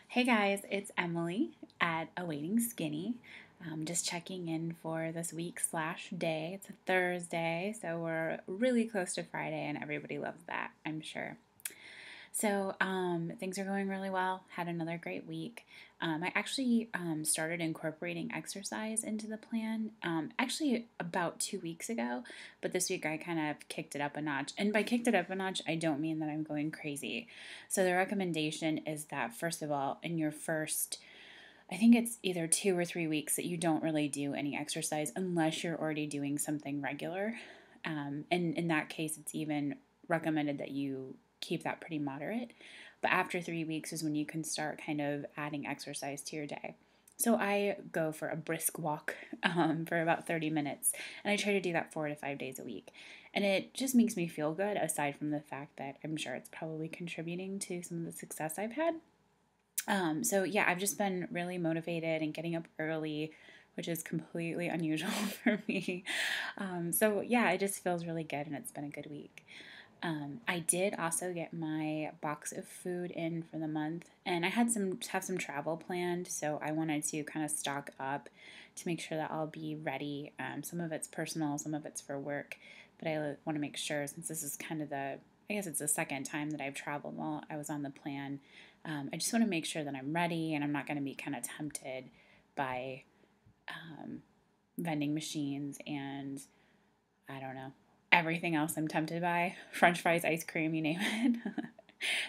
Hey guys, it's Emily at Awaiting Skinny. Just checking in for this week slash day. It's a Thursday, so we're really close to Friday, and everybody loves that, I'm sure. So things are going really well. Had another great week. I actually started incorporating exercise into the plan actually about 2 weeks ago, but this week I kind of kicked it up a notch. And by kicked it up a notch, I don't mean that I'm going crazy. So the recommendation is that, first of all, in your first I think it's either 2 or 3 weeks that you don't really do any exercise unless you're already doing something regular. And in that case, it's even recommended that you keep that pretty moderate. But after 3 weeks is when you can start kind of adding exercise to your day. So I go for a brisk walk for about 30 minutes, and I try to do that 4 to 5 days a week. And it just makes me feel good, aside from the fact that I'm sure it's probably contributing to some of the success I've had. So yeah, I've just been really motivated and getting up early, which is completely unusual for me. So yeah, it just feels really good, and it's been a good week. I did also get my box of food in for the month, and I had have some travel planned, so I wanted to kind of stock up to make sure that I'll be ready. Some of it's personal, some of it's for work, but I want to make sure, since this is kind of I guess it's the second time that I've traveled while I was on the plan. I just want to make sure that I'm ready and I'm not going to be kind of tempted by um, vending machines and I don't know, everything else I'm tempted by. French fries, ice cream, you name it.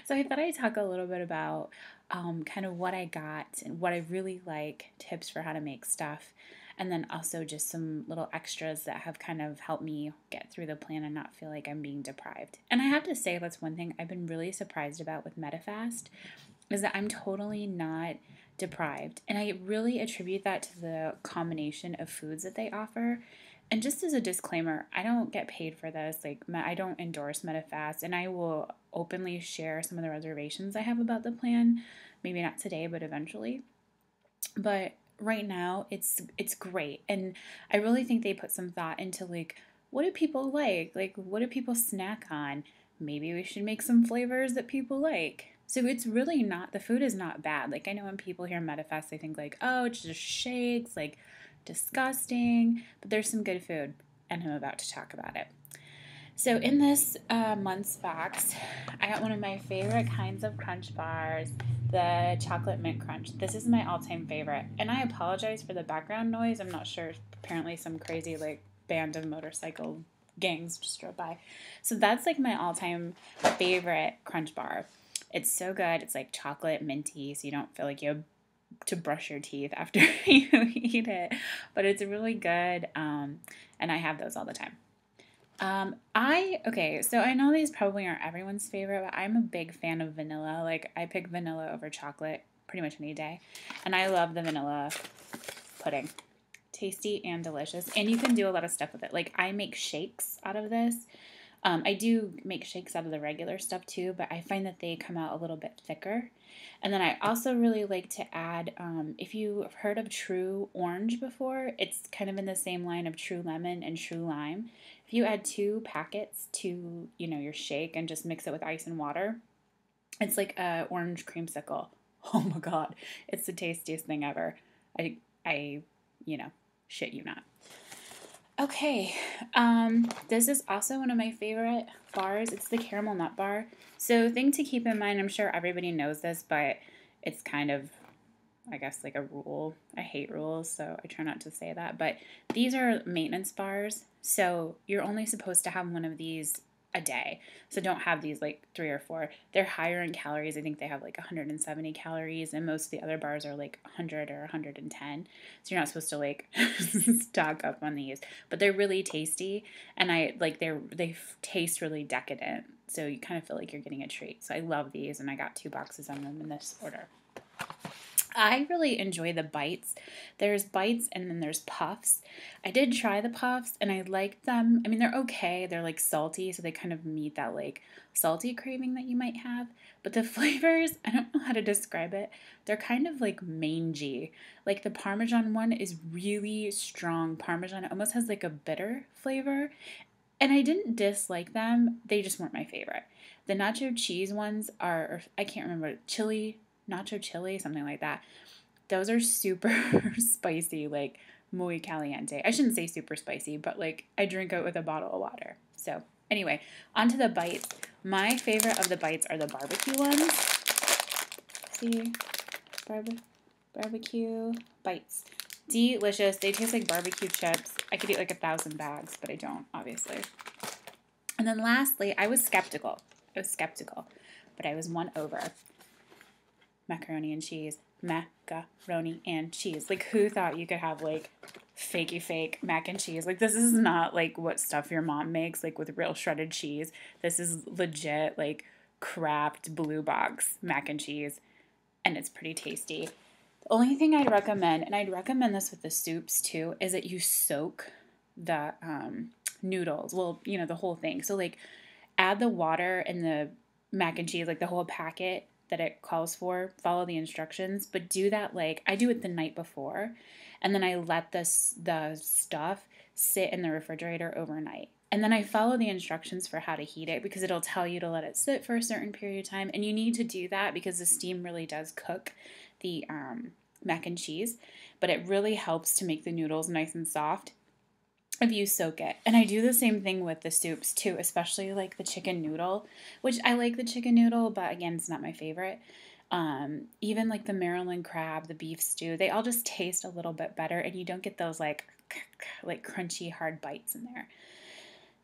So I thought I'd talk a little bit about kind of what I got and what I really like, tips for how to make stuff, and then also just some little extras that have kind of helped me get through the plan and not feel like I'm being deprived. And I have to say, that's one thing I've been really surprised about with MetaFast, is that I'm totally not deprived. And I really attribute that to the combination of foods that they offer. And just as a disclaimer, I don't get paid for this. Like, I don't endorse MetaFast, and I will openly share some of the reservations I have about the plan. Maybe not today, but eventually. But right now, it's great, and I really think they put some thought into, like, what do people like? Like, what do people snack on? Maybe we should make some flavors that people like. So it's really not, the food is not bad. Like, I know when people hear MetaFest, they think like, oh, it's just shakes, like disgusting, but there's some good food, and I'm about to talk about it. So in this month's box, I got one of my favorite kinds of crunch bars, the chocolate mint crunch. This is my all-time favorite, and I apologize for the background noise. I'm not sure. Apparently some crazy like band of motorcycle gangs just drove by. So that's like my all-time favorite crunch bar. It's so good. It's like chocolate minty, so you don't feel like you have to brush your teeth after you eat it. But it's really good, and I have those all the time. So I know these probably aren't everyone's favorite, but I'm a big fan of vanilla. Like, I pick vanilla over chocolate pretty much any day. And I love the vanilla pudding. Tasty and delicious. And you can do a lot of stuff with it. Like, I make shakes out of this. I do make shakes out of the regular stuff too, but I find that they come out a little bit thicker. And then I also really like to add, if you've heard of True Orange before, it's kind of in the same line of True Lemon and True Lime. If you add 2 packets to, your shake and just mix it with ice and water, it's like a orange creamsicle. Oh my God, it's the tastiest thing ever. I shit you not. Okay, this is also one of my favorite bars. It's the caramel nut bar. So thing to keep in mind, I'm sure everybody knows this, but it's kind of, I guess, like a rule. I hate rules, so I try not to say that. But these are maintenance bars, so you're only supposed to have one of these a day. So don't have these like 3 or 4. They're higher in calories. I think they have like 170 calories, and most of the other bars are like 100 or 110. So you're not supposed to like stock up on these, but they're really tasty, and I like they taste really decadent. So you kind of feel like you're getting a treat. So I love these, and I got 2 boxes of them in this order. I really enjoy the bites. There's bites and then there's puffs. I did try the puffs and I liked them. I mean, they're okay. They're like salty, so they kind of meet that like salty craving that you might have. But the flavors, I don't know how to describe it. They're kind of like mangy. Like the Parmesan one is really strong Parmesan. It almost has like a bitter flavor. And I didn't dislike them. They just weren't my favorite. The nacho cheese ones are, I can't remember, chili nacho chili, something like that. Those are super spicy, like muy caliente. I shouldn't say super spicy, but like I drink it with a bottle of water. So anyway, on to the bites. My favorite of the bites are the barbecue ones. See, barbecue bites. Delicious. They taste like barbecue chips. I could eat like 1,000 bags, but I don't, obviously. And then lastly, I was skeptical, but I was won over. Macaroni and cheese. Macaroni and cheese. Like, who thought you could have, like, fakey fake mac and cheese? Like, this is not, like, what stuff your mom makes, like, with real shredded cheese. This is legit, like, Kraft blue box mac and cheese, and it's pretty tasty. The only thing I'd recommend, and I'd recommend this with the soups, too, is that you soak the noodles. Well, you know, the whole thing. So, like, add the water and the mac and cheese, like, the whole packet that it calls for, follow the instructions, but do that, like, I do it the night before, and then I let the stuff sit in the refrigerator overnight. And then I follow the instructions for how to heat it, because it'll tell you to let it sit for a certain period of time, and you need to do that because the steam really does cook the mac and cheese, but it really helps to make the noodles nice and soft if you soak it. And I do the same thing with the soups too, especially like the chicken noodle, which I like the chicken noodle, but again, it's not my favorite. Even like the Maryland crab, the beef stew, they all just taste a little bit better, and you don't get those like crunchy hard bites in there.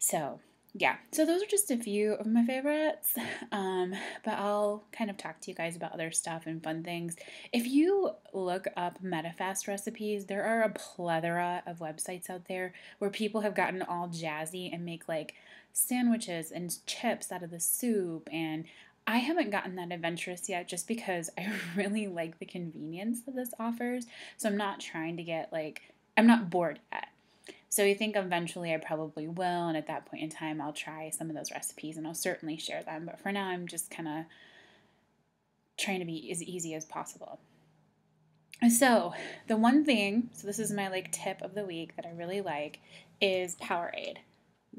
So yeah, so those are just a few of my favorites, but I'll kind of talk to you guys about other stuff and fun things. If you look up MetaFast recipes, there are a plethora of websites out there where people have gotten all jazzy and make like sandwiches and chips out of the soup, and I haven't gotten that adventurous yet just because I really like the convenience that this offers, so I'm not trying to get like, I'm not bored yet. So I think eventually I probably will, and at that point in time, I'll try some of those recipes, and I'll certainly share them. But for now, I'm just kind of trying to be as easy as possible. So the one thing, so this is my like tip of the week that I really like, is Powerade.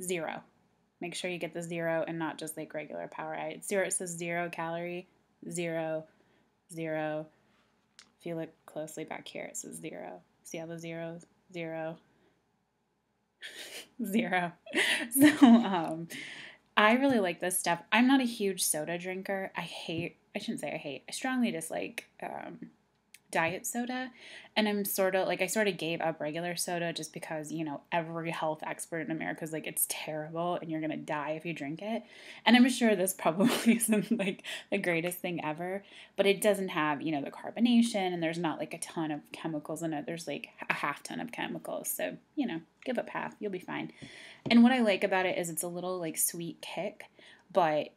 0. Make sure you get the 0 and not just like regular Powerade. 0, it says 0 calorie, 0, 0. If you look closely back here, it says 0. See all the zeros? 0. 0. So I really like this stuff. I'm not a huge soda drinker. I strongly dislike diet soda, and I'm sort of like, I sort of gave up regular soda just because, you know, every health expert in America is like, it's terrible and you're gonna die if you drink it. And I'm sure this probably isn't like the greatest thing ever, but it doesn't have, you know, the carbonation, and there's not like a ton of chemicals in it. There's like a half ton of chemicals, so, you know, give up half, you'll be fine. And what I like about it is it's a little like sweet kick, but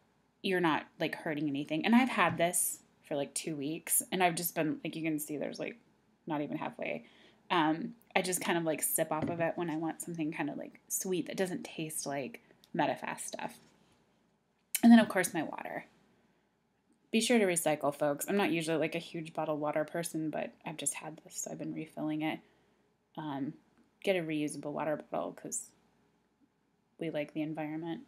you're not like hurting anything. And I've had this for like 2 weeks, and I've just been like, you can see there's like not even halfway. I just kind of like sip off of it when I want something kind of like sweet that doesn't taste like MetaFast stuff. And then of course my water. Be sure to recycle, folks. I'm not usually like a huge bottled water person, but I've just had this, so I've been refilling it. Get a reusable water bottle because we like the environment.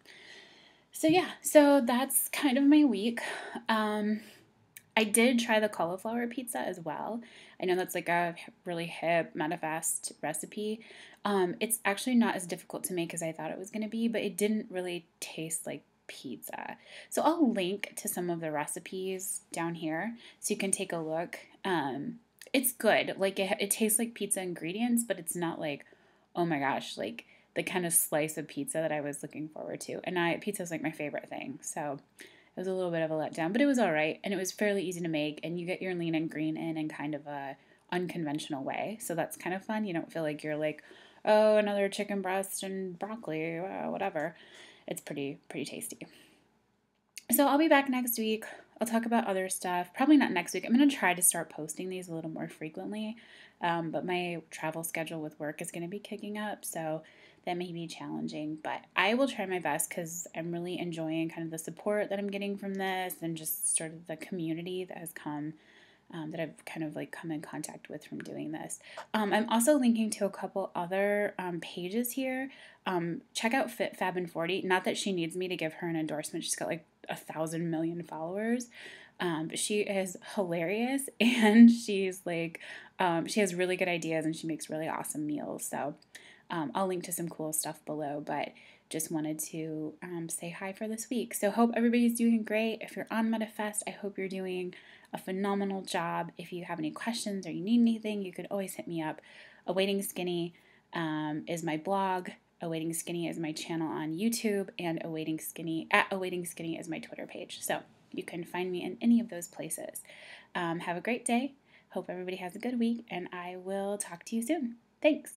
So yeah, so that's kind of my week. I did try the cauliflower pizza as well. I know that's like a really hip MetaFast recipe. It's actually not as difficult to make as I thought it was going to be, but it didn't really taste like pizza. So I'll link to some of the recipes down here so you can take a look. It's good. Like it tastes like pizza ingredients, but it's not like, oh my gosh, like the kind of slice of pizza that I was looking forward to. And pizza is like my favorite thing. So it was a little bit of a letdown, but it was all right. And it was fairly easy to make, and you get your lean and green in kind of a unconventional way. So that's kind of fun. You don't feel like you're like, oh, another chicken breast and broccoli, whatever. It's pretty tasty. So I'll be back next week. I'll talk about other stuff. Probably not next week. I'm going to try to start posting these a little more frequently. But my travel schedule with work is going to be kicking up, so that may be challenging. But I will try my best because I'm really enjoying kind of the support that I'm getting from this, and just sort of the community that has come, that I've kind of like come in contact with from doing this. I'm also linking to a couple other pages here. Check out Fit Fab and 40. Not that she needs me to give her an endorsement. She's got like 1,000 million followers. But she is hilarious, and she's like, she has really good ideas, and she makes really awesome meals. So I'll link to some cool stuff below, but just wanted to say hi for this week. So hope everybody's doing great. If you're on MetaFest, I hope you're doing a phenomenal job. If you have any questions or you need anything, you could always hit me up. Awaiting Skinny is my blog. Awaiting Skinny is my channel on YouTube, and Awaiting Skinny is my Twitter page. So you can find me in any of those places. Have a great day. Hope everybody has a good week, and I will talk to you soon. Thanks.